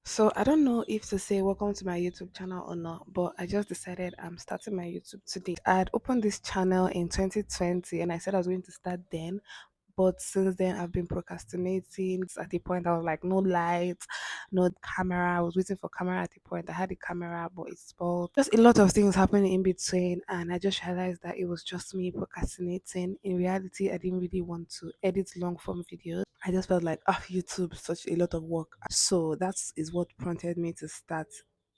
So I don't know if to say welcome to my YouTube channel or not, but I just decided I'm starting my YouTube today. I had opened this channel in 2020 and I said I was going to start then, but since then I've been procrastinating. At the point I was like, no lights, no camera. I was waiting for camera at the point. I had a camera, but it spoiled. Just a lot of things happening in between, and I just realized that it was just me procrastinating. In reality, I didn't really want to edit long form videos. I just felt like, YouTube is such a lot of work. So that is what prompted me to start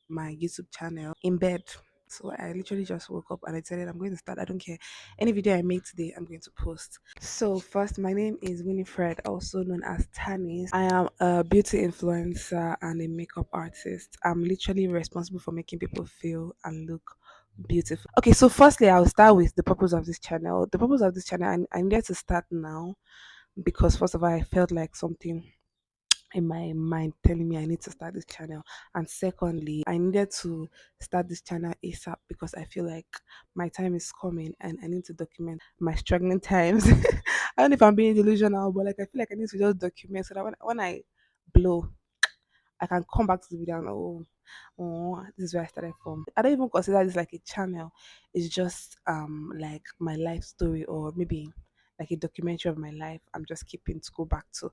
my YouTube channel in bed. So I literally just woke up and I decided I'm going to start. I don't care. Any video I make today, I'm going to post. So first, my name is Winifred, also known as Tannis. I am a beauty influencer and a makeup artist. I'm literally responsible for making people feel and look beautiful. Okay, so firstly, I'll start with the purpose of this channel. The purpose of this channel, I needed to start now because first of all, I felt like something in my mind telling me I need to start this channel. And secondly, I needed to start this channel ASAP because I feel like my time is coming and I need to document my struggling times. I don't know if I'm being delusional, but like I feel like I need to just document so that when I blow, I can come back to the video and this is where I started from. I don't even consider this like a channel. It's just like my life story or maybe like a documentary of my life. I'm just keeping to go back to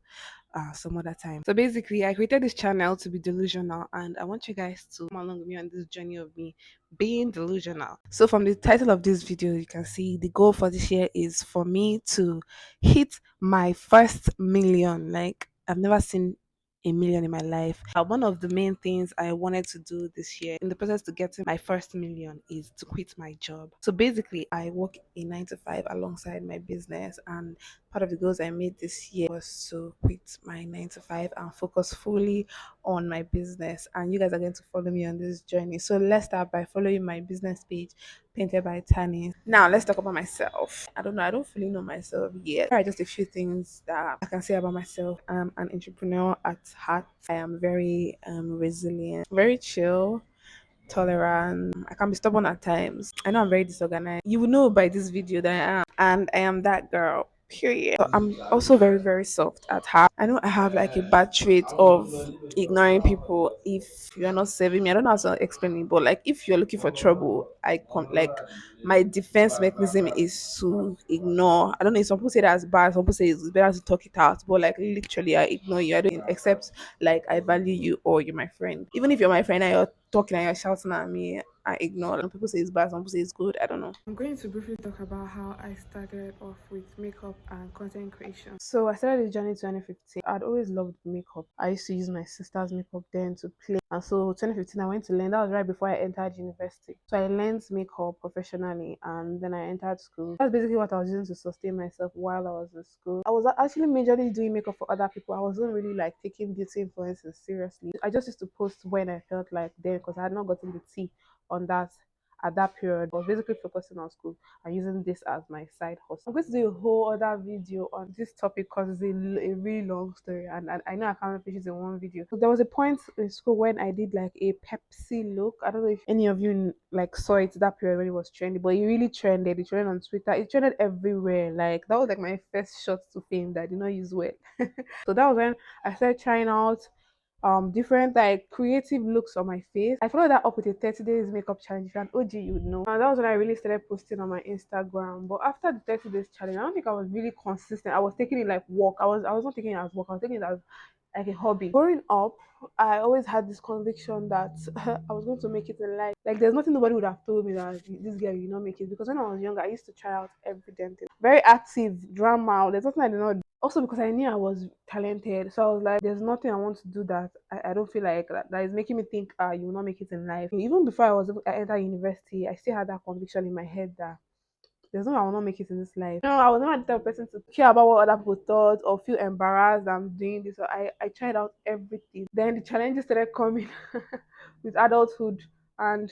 some other time. So basically, I created this channel to be delusional, and I want you guys to come along with me on this journey of me being delusional. So from the title of this video, you can see the goal for this year is for me to hit my first million. Like I've never seen a million in my life. One of the main things I wanted to do this year in the process to getting my first million is to quit my job. So basically, I work a 9 to 5 alongside my business, and part of the goals I made this year was to quit my 9 to 5 and focus fully on my business. And you guys are going to follow me on this journey. So let's start by following my business page, Painted by Tannis. Now let's talk about myself. I don't know. I don't fully know myself yet. There are just a few things that I can say about myself. I'm an entrepreneur at heart. I am very resilient, very chill, tolerant. I can be stubborn at times. I know I'm very disorganized. You will know by this video that I am, and I am that girl. Period. So I'm also very, very soft at heart. I know I have like a bad trait of ignoring people if you're not saving me. I don't know how to explain it, but like if you're looking for trouble, like my defense mechanism is to ignore. I don't know. Some people say that's bad. Some people say it's better to talk it out, but like literally, I ignore you. I don't accept like I value you or you're my friend. Even if you're my friend and you're talking and you're shouting at me, I ignore. Some people say it's bad, some people say it's good. I don't know. I'm going to briefly talk about how I started off with makeup and content creation. So I started this journey 2015. I'd always loved makeup. I used to use my sister's makeup then to play. And so 2015 I went to learn. That was right before I entered university. So I learned makeup professionally and then I entered school. That's basically what I was using to sustain myself while I was in school. I was actually majorly doing makeup for other people. I wasn't really like taking beauty influences seriously. I just used to post when I felt like then because I had not gotten the tea on that at that period. I was basically focusing on school and using this as my side hustle. I'm going to do a whole other video on this topic because it's a really long story and I know I can't finish it in one video. So there was a point in school when I did like a Pepsi look. I don't know if any of you like saw it that period when it was trending, but it really trended. It trended on Twitter. It trended everywhere. Like that was like my first shot to fame that I did not use well. So that was when I started trying out different like creative looks on my face. I followed that up with a 30 days makeup challenge. If you're an OG, you would know. And that was when I really started posting on my Instagram. But after the 30 days challenge, I don't think I was really consistent. I was taking it like work. I was not taking it as work. I was taking it as like a hobby. Growing up, I always had this conviction that I was going to make it in life. Like there's nothing nobody would have told me that this girl you not make it because when I was younger, I used to try out every damn thing. Very active, drama. There's nothing I did not do. Also because I knew I was talented, so I was like, "There's nothing I want to do that I don't feel like that is making me think, you will not make it in life." Even before I entered university, I still had that conviction in my head that there's no way I will not make it in this life. No, I was not the type of person to care about what other people thought or feel embarrassed I'm doing this. So I tried out everything. Then the challenges started coming with adulthood and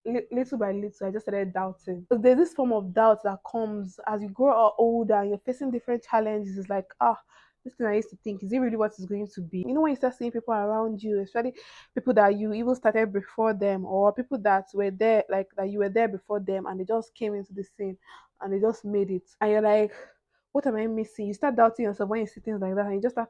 little by little, I just started doubting. Because there's this form of doubt that comes as you grow older and you're facing different challenges. It's like, this thing I used to think, is it really what it's going to be? You know, when you start seeing people around you, especially people that you even started before them, or people that were there, like that you were there before them, and they just came into the scene and they just made it. And you're like, what am I missing? You start doubting yourself when you see things like that, and you just start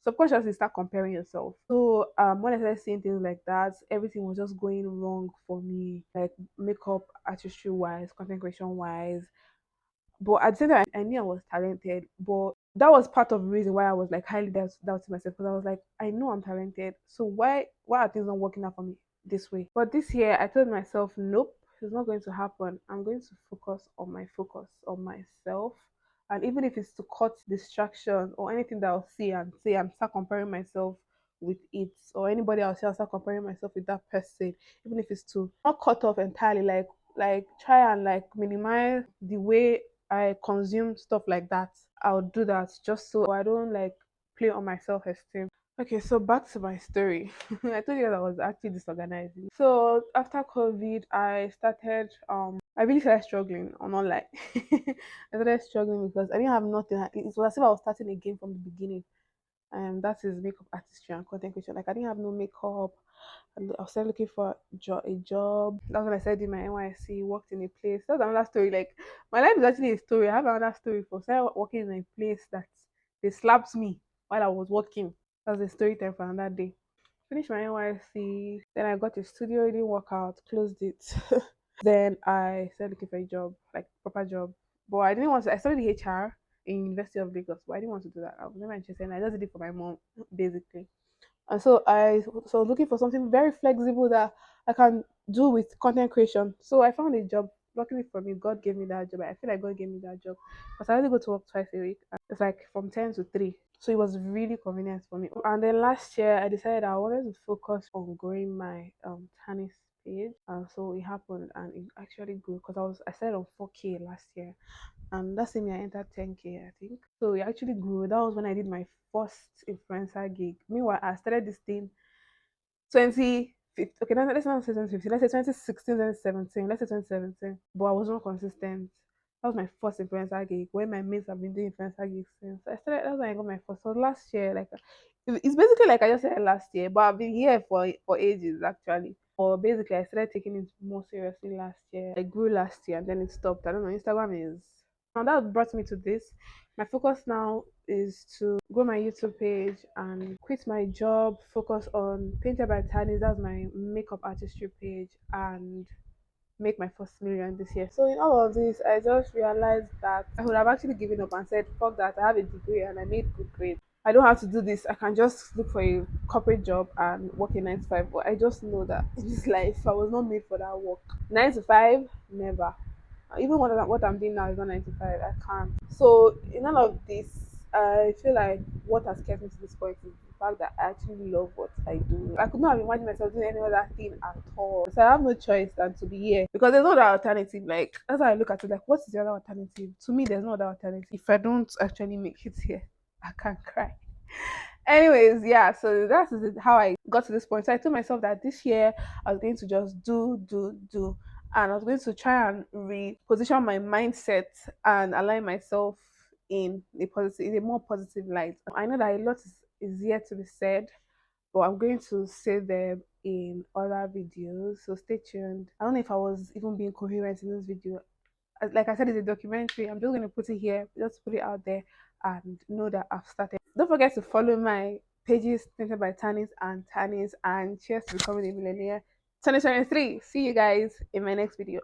subconsciously start comparing yourself. So when I started seeing things like that, everything was just going wrong for me, like makeup, artistry wise, content creation wise. But at the same time, I knew I was talented. But that was part of the reason why I was like highly doubting myself, because I was like, I know I'm talented. So why are things not working out for me this way? But this year I told myself, nope, it's not going to happen. I'm going to focus on myself. And even if it's to cut distraction or anything that I'll see and say and start comparing myself with it, or anybody else, I'll start comparing myself with that person, even if it's to not cut off entirely, like try and like minimize the way I consume stuff like that. I'll do that just so I don't like play on my self esteem. Okay, so back to my story. I told you that I was actually disorganized. So after COVID, I really started struggling, or not like I started struggling because I didn't have nothing. It was as if I was starting again from the beginning. And that is makeup artistry and content creation. Like I didn't have no makeup. And I was still looking for a job. That's when I started doing my NYC, worked in a place. That's another story. Like my life is actually a story. I have another story for started working in a place that they slapped me while I was working. That's a story time for another day. Finished my NYC, then I got a studio, it didn't work out, closed it. Then I started looking for a job, like proper job. But I didn't want to I studied HR in University of Lagos, but I didn't want to do that. I was never interested and I just did it for my mom, basically. And so I was looking for something very flexible that I can do with content creation. So I found a job. Luckily for me, God gave me that job. I feel like God gave me that job because I only go to work twice a week. It's like from 10 to 3. So it was really convenient for me. And then last year, I decided I wanted to focus on growing my tennis page. And so it happened, and it actually grew because I started on 4K last year, and that same year I entered 10K, I think. So it actually grew. That was when I did my first influencer gig. Meanwhile, I started this thing 2015. Okay, let's not say 2015. Let's say 2016, 2017. Let's say 2017. But I was not consistent. That was my first influencer gig. When my mates have been doing influencer gigs since. I started. That's when I got my first. So last year, like it's basically like I just said last year, but I've been here for ages actually. Or basically, I started taking it more seriously last year. I grew last year and then it stopped. I don't know. Instagram is now that brought me to this. My focus now is to grow my YouTube page and quit my job, focus on Painted by Tannis, that's my makeup artistry page, and make my first million this year. So in all of this, I just realized that I would have actually given up and said, fuck that, I have a degree and I made good grades. I don't have to do this. I can just look for a corporate job and work a 9 to 5. But I just know that in this life, I was not made for that work. 9 to 5, never. Even what I'm doing now is not 9 to 5. I can't. So in all of this, I feel like what has kept me to this point is the fact that I actually love what I do. I could not have imagined myself doing any other thing at all. So I have no choice than to be here because there's no other alternative. Like that's how I look at it. Like what is the other alternative? To me, there's no other alternative. If I don't actually make it here, I can cry. Anyways, yeah, so that's how I got to this point. So I told myself that this year I was going to just do, and I was going to try and reposition my mindset and align myself in a more positive light. I know that a lot is yet to be said, but I'm going to say them in other videos. So stay tuned. I don't know if I was even being coherent in this video. Like I said, it's a documentary. I'm just going to put it here, just put it out there, and know that I've started. Don't forget to follow my pages, Painted by Tannis, and cheers to becoming a millionaire 2023. See you guys in my next video.